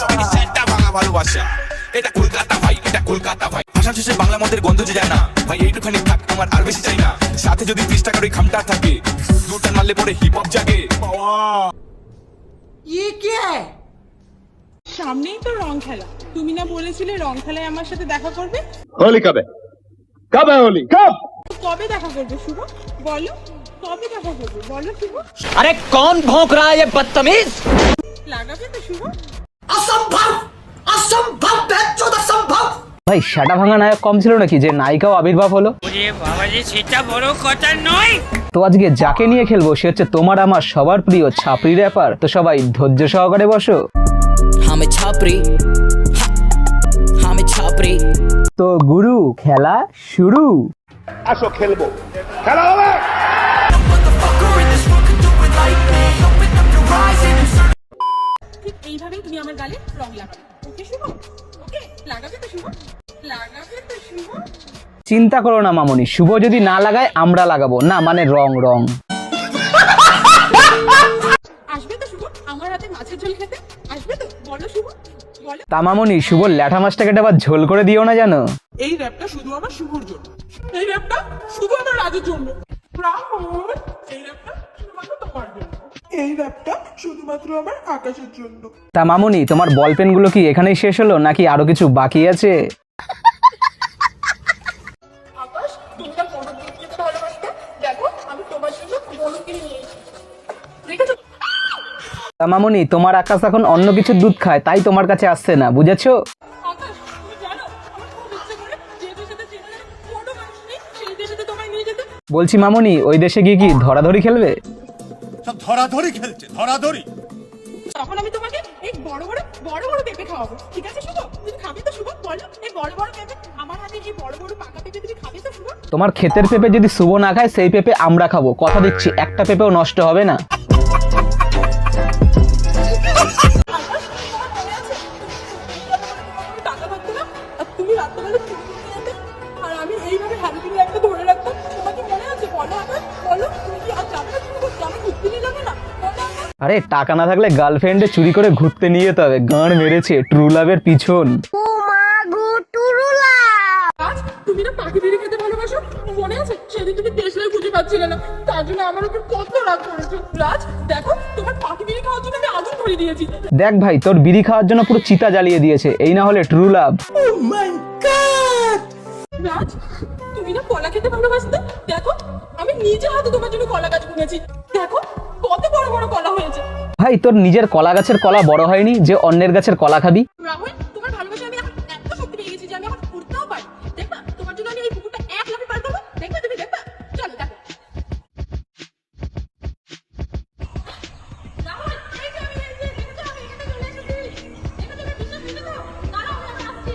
সবাইকে সেটা ভাঙা ভালোবাসা, এটা কলকাতা ভাই, এটা কলকাতা ভাই। ভাষা শেষে বাংলা মদের গন্ধ যে যায় না ভাই, এইটুখানি থাক আমার আর বেশি চাই না। সাথে যদি 30 টাকার ওই খামটা থাকে, দুটা মারলে পরে হিপ হপ জাগে। ये क्या है? সামনেই তো রং খেলা, তুমি না বলেছিলে রং খেলায় আমার সাথে দেখা করবে? होली कब है? कब है होली? कब? কবে দেখা করবে শুভ? বলো কবে দেখা করবে, বলো শুভ। अरे कौन भौंक रहा है ये बदतमीज? লাগাবে তো শুভ? असंभव असंभव बेचोद असंभव। ভাই সেটা ভাঙা নায়ক কম ছিল নাকি যে নায়িকাও আবির্ভাব হলো? তো আজকে যাকে নিয়ে খেলবো সে হচ্ছে তোমার আমার সবার প্রিয় ছাপরি র্যাপার। তো সবাই ধৈর্য সহকারে বসো। हमें छापरी हमें छापरी তো গুরু খেলা শুরু। আসো খেলবো, খেলা হবে। ঠিক এইভাবেই তুমি আমার গালে রং লাগাবে, ওকে শুভ? ওকে লাগাবে তো শুভ? লাগাবে তো শুভ? চিন্তা করো না মামনি, শুভ যদি না লাগায় আমরা লাগাবো না, মানে রং রং। আসবে তো শুভ আমার হাতে মাছের ঝোল খেতে? আসবে তো, বলো শুভ বলো। তা মামনি শুভ ল্যাঠা মাছটা কেটে আবার ঝোল করে দিও না জানো। এই র্যাপটা শুধু আমার শুভর জন্য, এই র্যাপটা শুধু আমার রাজের জন্য। রাহুল, এই র্যাপটা শুধুমাত্র তোমার জন্য, এই র্যাপটা শুধুমাত্র আমার আকাশের জন্য। তা মামনি তোমার বল পেন গুলো কি এখানেই শেষ হলো নাকি আরো কিছু বাকি আছে? আকাশ, তুমি না বড় দুধ খেতে ভালোবাসতে, দেখো আমি তোমার জন্য বড় কিনে নিয়ে এসেছি, দেখেছো? তা মামনি তোমার আকাশ এখন অন্য কিছুর দুধ খায়, তাই তোমার কাছে আসছে না, বুঝেছো? আকাশ, তুমি জানো আমার খুব ইচ্ছে করে যে দেশেতে চেনা কোনো মানুষ নেই সেই দেশেতে তোমায় নিয়ে যেতে। বলছি মামনি ওই দেশে গিয়ে কি ধরাধরি খেলবে? সব ধরাধরি খেলছে, ধরাধরি। তখন আমি তোমাকে এই বড় বড় পেঁপে খাওয়াবো, ঠিক আছে শুভ? তুমি খাবে তো শুভ? বলো এই বড় বড় পেঁপে, আমার হাতে এই বড় বড় পাকা পেঁপে তুমি খাবে তো শুভ? তোমার ক্ষেতের পেঁপে যদি শুভ না খায় সেই পেঁপে আমরা খাবো, কথা দিচ্ছি একটা পেঁপেও নষ্ট হবে না। আকাশ, তোমার মনে আছে তুমি টাকা থাকতো না আর তুমি রাত্রেবেলা চুরি করতে যেতে আর আমি এইভাবে হ্যান্ডবিল একটা ধরে রাখতাম, তোমার কি মনে আছে? বলো আকাশ, বলো তুমি কি আর যাবে না চুরি করতে? আমি ঘুরতে নিয়ে যাবে না, বলো আকাশ। আরে টাকা না থাকলে গার্লফ্রেন্ডে চুরি করে ঘুরতে নিয়ে যেতে হবে, গান মেরেছে ট্রু লাভের পিছন। আজ তুমি না পাখি বিড়ি খেতে ভালোবাসো, মনে আছে সেদিন তুমি দেশলাই খুঁজে পাচ্ছিলে না, তার জন্য আমার উপর কত রাগ করেছো। রাজ দেখো তোমার পাখি বিড়ি খাওয়ার জন্য আমি আগুন ধরে দিয়েছি। দেখ ভাই তোর বিড়ি খাওয়ার জন্য পুরো চিতা জ্বালিয়ে দিয়েছে, এই না হলে ট্রু লাভ। রাজ তুমি না কলা খেতে ভালোবাসতে, দেখো আমি নিজে হাতে তোমার জন্য কলা গাছ বুনেছি, দেখো কত বড় বড় কলা হয়েছে। ভাই তোর নিজের কলা গাছের কলা বড় হয়নি যে অন্যের গাছের কলা খাবি? রাহুল, তোমার ভালোবাসা আমি এখন এত শক্তি পেয়ে গেছি যে আমি এখন উঠতেও পারি, দেখবা তোমার জন্য আমি এই পুকুরটা এক লাফে পার করবো, দেখবা তুমি দেখবা, চলো দেখো। রাহুল, এই যে আমি এই যে দেখেছো আমি এখানে চলে এসেছি, দেখো তুমি বিশ্বাস করতে দাও, দাঁড়াও আমি আসছি।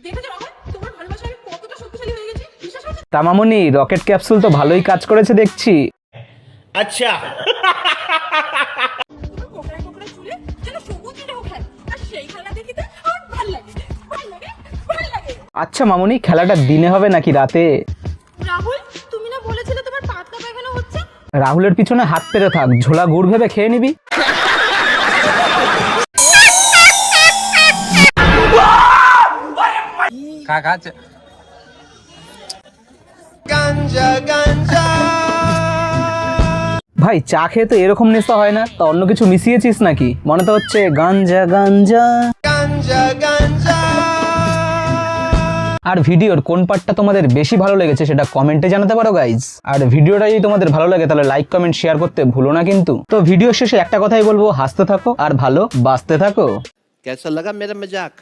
দেখেছো রাহুল, তোমার ভালোবাসা আমি কতটা শক্তিশালী হয়ে গেছি, বিশ্বাস হচ্ছে? তা মামনি রকেট ক্যাপসুল তো ভালোই কাজ করেছে দেখছি। আচ্ছা, কোকড়ায় কোকড়ায় চুলে যেন সবুজ ঢেউ খেলে, আর সেই খেলা দেখিতে আমার ভাল লাগে, ভাল লাগে, ভাল লাগে। আচ্ছা মামনি খেলাটা দিনে হবে নাকি রাতে? রাহুল, তুমি না বলেছিলে তোমার পাতলা পায়খানা হচ্ছে? রাহুলের পিছনে হাত পেতে থাক, ঝোলা গুড় ভেবে খেয়ে নিবি। ভাই চা খেয়ে তো এরকম নেশা হয় না, তা অন্য কিছু মিশিয়েছিস নাকি? মনে তো হচ্ছে গাঞ্জা গাঞ্জা। আর ভিডিওর কোন পার্টটা তোমাদের বেশি ভালো লেগেছে সেটা কমেন্টে জানাতে পারো গাইজ। আর ভিডিওটা যদি তোমাদের ভালো লাগে তাহলে লাইক কমেন্ট শেয়ার করতে ভুলো না কিন্তু। তো ভিডিও শেষে একটা কথাই বলবো, হাসতে থাকো আর ভালো বাঁচতে থাকো। কেসা লাগা মেরা মজাক?